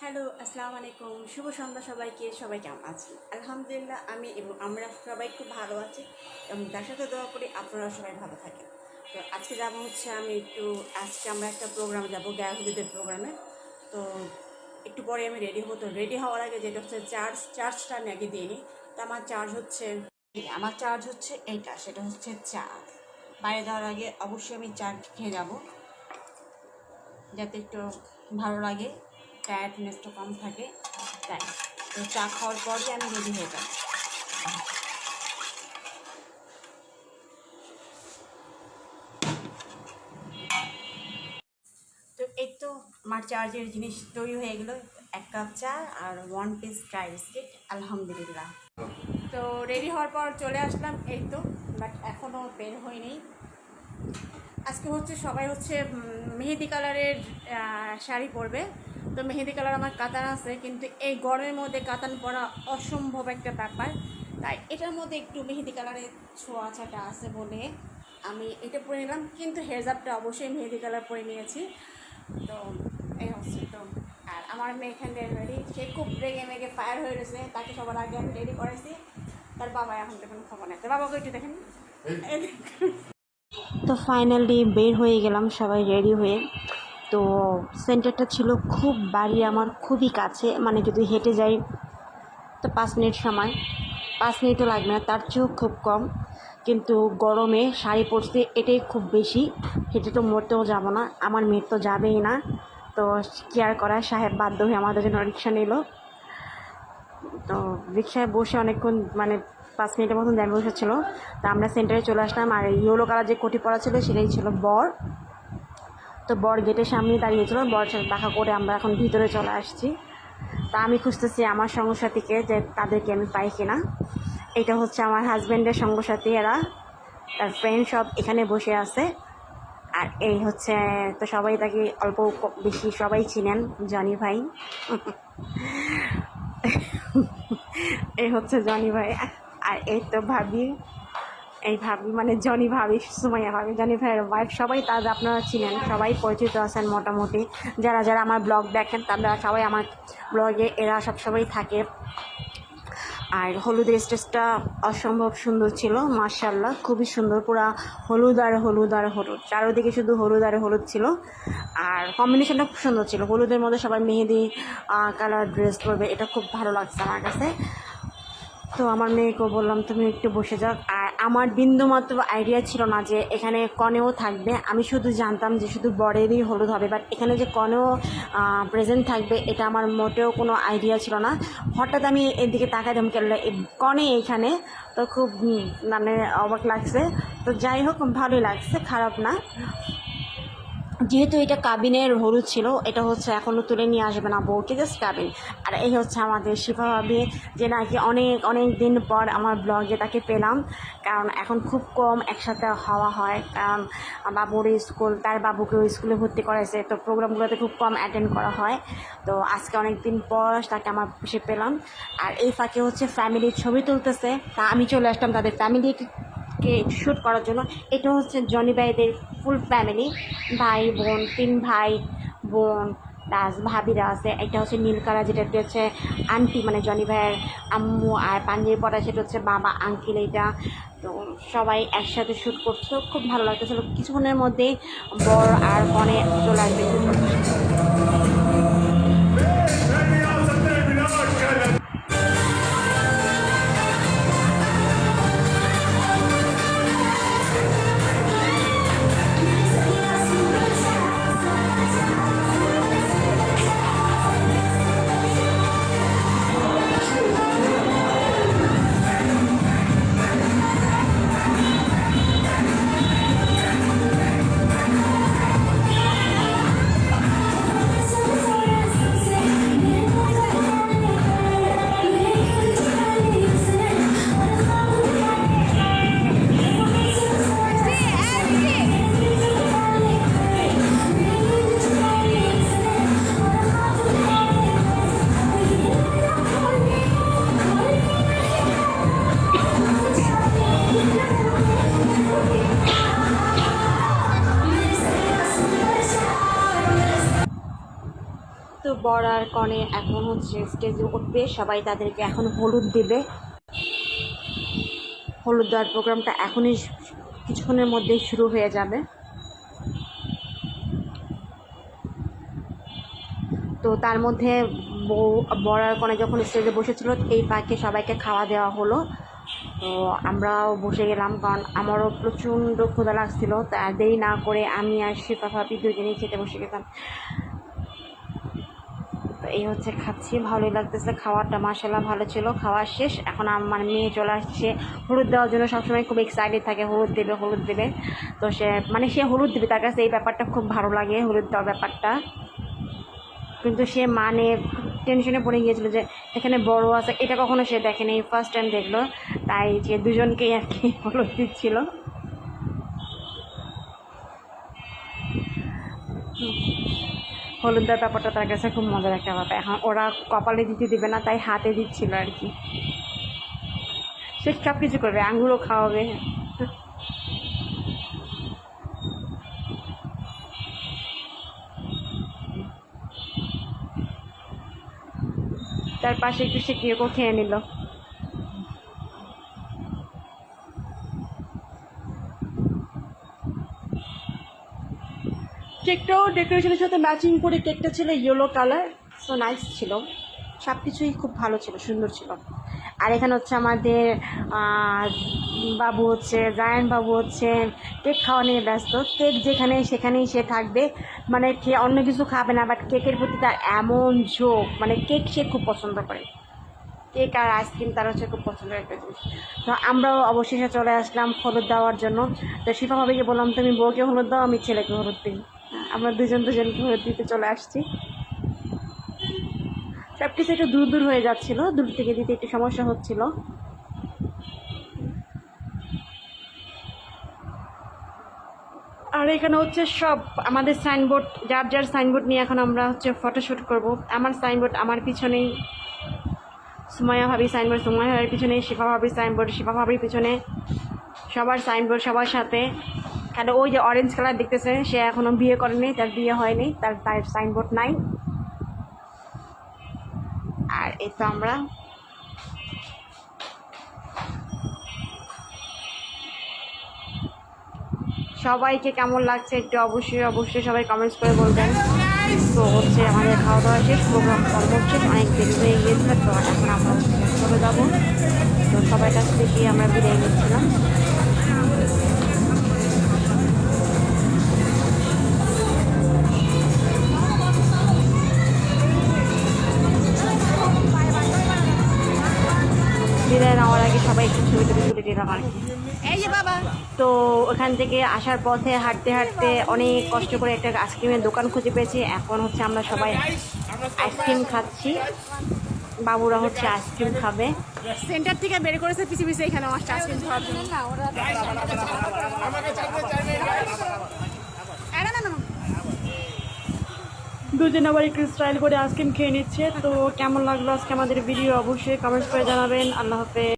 Hello, আসসালামু আলাইকুম। শুভ সন্ধ্যা সবাইকে। সবাই কেমন আছেন? আলহামদুলিল্লাহ আমি এবং আমরা সবাই খুব ভালো আছি এবং তার সাথে দোয়া করি আপনারা সবাই ভালো থাকেন। তো আজকে যাবো হচ্ছে আজকে আমরা একটা প্রোগ্রামে যাবো, গায়ে প্রোগ্রামে। তো একটু পরে আমি রেডি হবো। তো রেডি হওয়ার আগে যেটা হচ্ছে চার্জটা আমি আগে দিয়ে নিই। তো আমার চার্জ হচ্ছে এইটা, সেটা হচ্ছে চা। বাইরে যাওয়ার আগে অবশ্যই আমি চা খেয়ে যাবো, যাতে একটু ভালো লাগে, টায়ার্ডনেসটা কম থাকে। তাই তো চা খাওয়ার পরই আমি রেডি হয়ে যাই। তো এই তো আমার চার্জের জিনিস তৈরি হয়ে গেলো, 1 কাপ চা আর 1 পিস ড্রাই বিস্কিট। আলহামদুলিল্লাহ। তো রেডি হওয়ার পর চলে আসলাম, এই তো। বাট এখনও বের হয়নি। আজকে হচ্ছে সবাই হচ্ছে মেহেদি কালারের শাড়ি পরবে। তো মেহেদি কালার আমার কাতান আছে, কিন্তু এই গরমের মধ্যে কাতান পরা অসম্ভব একটা ব্যাপার। তাই এটার মধ্যে একটু মেহেদি কালারের ছোঁয়াছাটা আছে বলে আমি এটা পরে নিলাম, কিন্তু হেজাবটা অবশ্যই মেহেদি কালার পরে নিয়েছি। তো এই হচ্ছে তো। আর আমার মেয়ে এখানে রেডি, সে খুব রেগে মেগে ফায়ার হয়ে রয়েছে। তাকে সবার আগে আমি রেডি করেছি। তার বাবা এখন দেখুন খবর নেই, তার বাবাকে একটু দেখেন। তো ফাইনালি বের হয়ে গেলাম সবাই রেডি হয়ে। তো সেন্টারটা ছিল খুব বাড়ি আমার খুবই কাছে, মানে যদি হেঁটে যাই তো 5 মিনিট সময়, 5 মিনিটও লাগবে না, তার চেয়েও খুব কম। কিন্তু গরমে শাড়ি পরতে এটাই খুব বেশি, হেঁটে তো মরতেও যাবো না, আমার মেয়ে তো যাবেই না। তো কেয়ার করার সাহেব বাধ্য হয়ে আমাদের জন্য রিক্সা নিল। তো রিক্সায় বসে অনেকক্ষণ, মানে 5 মিনিটের মতন জ্যামে বসেছিল। তো আমরা সেন্টারে চলে আসলাম, আর ইয়েলো কালার যে কোটি পরা ছিল সেটাই ছিল বর। তো বর গেটের সামনেই দাঁড়িয়েছিল, বর সাথে দেখা করে আমরা এখন ভিতরে চলে আসছি। তা আমি খুঁজতেছি আমার সঙ্গসাথীকে, যে তাদেরকে আমি পাই কিনা। এটা হচ্ছে আমার হাজব্যান্ডের সঙ্গসাথী, এরা তার ফ্রেন্ড সব এখানে বসে আছে। আর এই হচ্ছে, তো সবাই তাকে অল্প বেশি সবাই চিনেন, জনি ভাই। এই হচ্ছে জনি ভাই। আর এই তো ভাবি, এই ভাবি মানে জনি ভাবি, সুমাইয়া ভাবি, জনি ভাইয়ের ওয়াইফ। সবাই তাদের আপনারা চিনেন, সবাই পরিচিত আছেন মোটামুটি। যারা যারা আমার ব্লগ দেখেন তারা সবাই আমার ব্লগে এরা সবাই থাকে। আর হলুদের স্টেজটা অসম্ভব সুন্দর ছিল, মাশাআল্লাহ, খুবই সুন্দর। পুরা হলুদ আর হলুদ আর হলুদ, চারোদিকে শুধু হলুদ আর হলুদ ছিল। আর কম্বিনেশনটা খুব সুন্দর ছিল, হলুদের মধ্যে সবাই মেহেদি কালার ড্রেস পরবে, এটা খুব ভালো লাগছে আমার কাছে। তো আমার মেয়েকেও বললাম তুমি একটু বসে যাও। আর আমার বিন্দুমাত্র আইডিয়া ছিল না যে এখানে কনেও থাকবে। আমি শুধু জানতাম যে শুধু বরেরই হলুদ হবে, বাট এখানে যে কনেও প্রেজেন্ট থাকবে এটা আমার মোটেও কোনো আইডিয়া ছিল না। হঠাৎ আমি এদিকে তাকাইলাম, কনে এইখানে। তো খুব মানে অবাক লাগছে। তো যাই হোক, ভালোই লাগছে, খারাপ না। যেহেতু এটা কাবিনের হলুদ ছিল, এটা হচ্ছে এখনও তুলে নিয়ে আসবে না বউকে, জাস্ট কাবিন। আর এই হচ্ছে আমাদের শিফা ভাবি, যে নাকি অনেক অনেক দিন পর আমার ব্লগে তাকে পেলাম। কারণ এখন খুব কম একসাথে হওয়া হয়, কারণ বাবুর স্কুল, তার বাবুকেও স্কুলে ভর্তি করেছে, তো প্রোগ্রামগুলোতে খুব কম অ্যাটেন্ড করা হয়। তো আজকে অনেক দিন পর তাকে আমার সে পেলাম। আর এই ফাঁকে হচ্ছে ফ্যামিলির ছবি তুলতেছে, তা আমি চলে আসলাম তাদের ফ্যামিলিকে শ্যুট করার জন্য। এটা হচ্ছে জনি ভাইদের ফুল ফ্যামিলি, ভাই বোন, 3 ভাই বোন প্লাস ভাবিরা আছে। এটা হচ্ছে নীল কালার, যেটা হচ্ছে আন্টি, মানে জনি ভাইয়ের আম্মু। আর পাঞ্জাবি পরা সেটা হচ্ছে বাবা, আঙ্কেল। এটা তো সবাই একসাথে শ্যুট করছে, খুব ভালো লাগতেছিল। কিছুক্ষণের মধ্যেই বর আর কনে চলে আসবে। বর আর কনে এখন হচ্ছে স্টেজে উঠবে, সবাই তাদেরকে এখন হলুদ দেবে। হলুদ দেওয়ার প্রোগ্রামটা এখনই কিছুক্ষণের মধ্যেই শুরু হয়ে যাবে। তো তার মধ্যে বর আর কনে যখন স্টেজে বসেছিল এই ফাঁকে সবাইকে খাওয়া দেওয়া হলো। তো আমরাও বসে গেলাম, কারণ আমারও প্রচণ্ড ক্ষুধা লাগছিল। তা দেরি না করে আমি আর শিফা ভাবি দুজনেই খেতে বসে গেলাম। তো এই হচ্ছে খাচ্ছি, ভালোই লাগতেছে খাওয়াটা, মাশাআল্লাহ ভালো ছিল। খাওয়া শেষ, এখন আমার মেয়ে চলে আসছে হলুদ দেওয়ার জন্য। সবসময় খুব এক্সাইটেড থাকে, হলুদ দেবে হলুদ দেবে। তো সে হলুদ দেবে, তার কাছে এই ব্যাপারটা খুব ভালো লাগে, হলুদ দেওয়ার ব্যাপারটা। কিন্তু সে টেনশনে পড়ে গিয়েছিল যে এখানে বড় আছে, এটা কখনো সে দেখেনি, ফার্স্ট টাইম দেখলো। তাই যে দুজনকেই আর কি হলুদ দিচ্ছিল। হলুদ দেওয়ার ব্যাপারটা তার কাছে খুব মজার একটা ব্যাপার। এখন ওরা কপালে দিতে দিবে না, তাই হাতে দিচ্ছিল আর কি। সে সব কিছু করবে, আঙুরও খাওয়াবে। তার পাশে একটু সে কেকও খেয়ে নিল। কেকটাও ডেকোরেশনের সাথে ম্যাচিং করে কেকটা ছিল ইয়েলো কালার, সো নাইস ছিল। সব কিছুই খুব ভালো ছিল, সুন্দর ছিল। আর এখানে হচ্ছে আমাদের বাবু হচ্ছে জায়ান বাবু হচ্ছে কেক খাওয়া নিয়ে ব্যস্ত। কেক যেখানে সেখানেই সে থাকবে, মানে অন্য কিছু খাবে না, বাট কেকের প্রতি তার এমন ঝোঁক, মানে কেক সে খুব পছন্দ করে। কেক আর আইসক্রিম তার হচ্ছে খুব পছন্দের একটা জিনিস। তো আমরাও অবশেষে চলে আসলাম হলুদ দেওয়ার জন্য। তো শিফা ভাবিকে বললাম তুমি বউকে হলুদ দাও, আমি ছেলেকে হলুদ দিই। আমরা দুজনকে হলুদ দিতে চলে আসছি। সব কিছু একটু দূর দূর হয়ে যাচ্ছিলো, দূর থেকে দিতে একটু সমস্যা হচ্ছিল। আর এখানে হচ্ছে সব আমাদের সাইনবোর্ড, যার যার সাইনবোর্ড নিয়ে এখন আমরা হচ্ছে ফটোশ্যুট করব। আমার সাইনবোর্ড আমার পিছনেই, সুমাইয়া ভাবির সাইনবোর্ড সুমাইয়া ভাবির পিছনে, শিফা ভাবির সাইনবোর্ড শিফা ভাবির পিছনে, সবার সাইনবোর্ড সবার সাথে। কারণ ওই যে অরেঞ্জ কালার দেখতেছে, সে এখনও বিয়ে করেনি, তার বিয়ে হয়নি, তার সাইনবোর্ড নাই। আর এই তো আমরা সবাইকে কেমন লাগছে একটু অবশ্যই সবাই কমেন্টস করে বলবেন। তো হচ্ছে আমাদের খাওয়া দাওয়া শেষ, প্রোগ্রাম অলমোস্ট শেষ, অনেক দেরি হয়ে গিয়েছিল। তো এখন আমরা চলে যাবো। তো সবার কাছ থেকে আমরা বিদায় নিচ্ছিলাম। বিদায় নেওয়ার আগে সবাই একটু ছবি তুলে দিলাম আর কি। এই যে বাবা, তো ওখান থেকে আসার পথে হাঁটতে হাঁটতে অনেক কষ্ট করে একটা আইসক্রিমের দোকান খুঁজে পেয়েছি। এখন হচ্ছে আমরা সবাই আইসক্রিম খাচ্ছি, বাবুরা হচ্ছে আইসক্রিম খাবে। সেন্টার থেকে বের করেছে পিছে পিছে এখানে আইসক্রিম খাওয়ার জন্য। দুজন আবার একটু স্টাইল করে আইসক্রিম খেয়ে নিচ্ছে। তো কেমন লাগলো আজকে আমাদের ভিডিও অবশ্যই কমেন্টস করে জানাবেন। আল্লাহ হাফেজ।